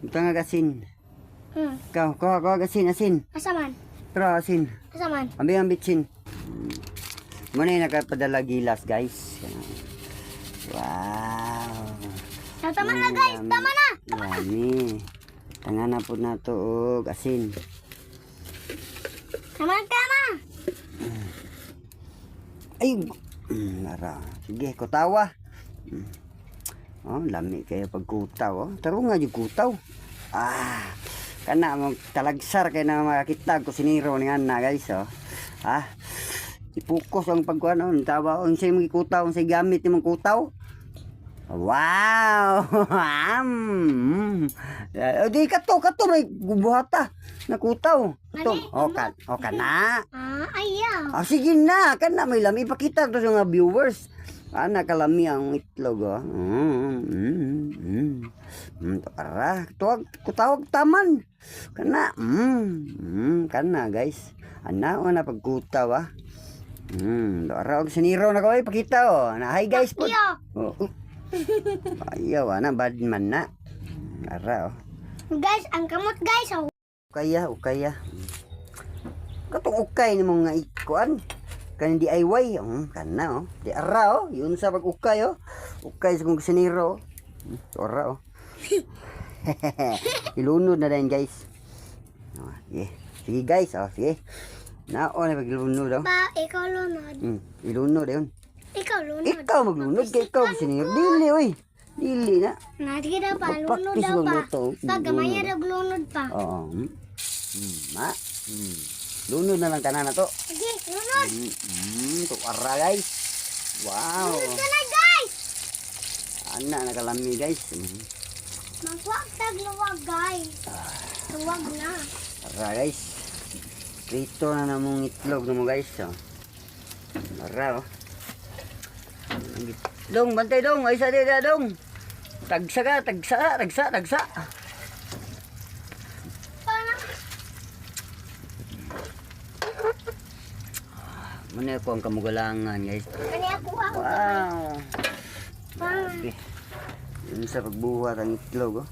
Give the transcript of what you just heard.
Ito nga asin. Hmm. Kau asin. Asa man? Pero asin. Asa man? Ambing bitsin. Muna yung nakapadala gilas, guys. Wow. Tama na guys, tama na. Yummy. Tanga na po na to, asin. Tama na. Ay, nara. Sige, kutawa. Oh, lami kayo pag kutaw. Oh. Taro nga yung kutaw. Kana mo talagsar kay na makakita ko siniro ni ana guys, oh. Ipokus ang pagkuan on tawa on say mga kutaw, say gamit ni mong kutaw. Wow! Di kato may buhata na kutaw. Ito, kana. Ayaw. Sige na, kana may lami ipakita to sa mga viewers. Kalami ang itlog, oh. Para, kutawag taman. Kana, kana guys. Na pagkutaw, Araw, siniro na ko, pakita, oh. Hi guys po. Ayaw, bad man na. Araw. Guys, ang kamot guys, oh. Ukaya. Katong ukay ni mga ikuan. Kan DIY, kana, oh. Di araw, yun sa pag-ukay, oh. Ukay sa kong siniro. Araw. Ilunod na din, guys. Sige, guys, sige. Na pag-ilunod, oh. Ba, ikaw lunod. Ilunod, yun. Ikaw lunod. Ikaw maglunod, kay ikaw siniro. Dili, oy. Dili na. Nadi daw pa, lunod daw pa. Pagamaya daw lunod pa. Oo. Lunod na lang tanan na to. Sige, lunod. Tukara, guys. Wow. Lunod ka na guys. Nakalami, guys. Magwag tagluwag guys. Luwag na. Tara, guys. Prito na namong itlog mo, guys. Tara, oh. Dong, bantay dong. Ay, sa dida, dong. Tagsa. Muna ko ang kamugalangan, guys. Kani ako Wow. Wow. Okay. Yun sa pagbuhat ang itlog, oh.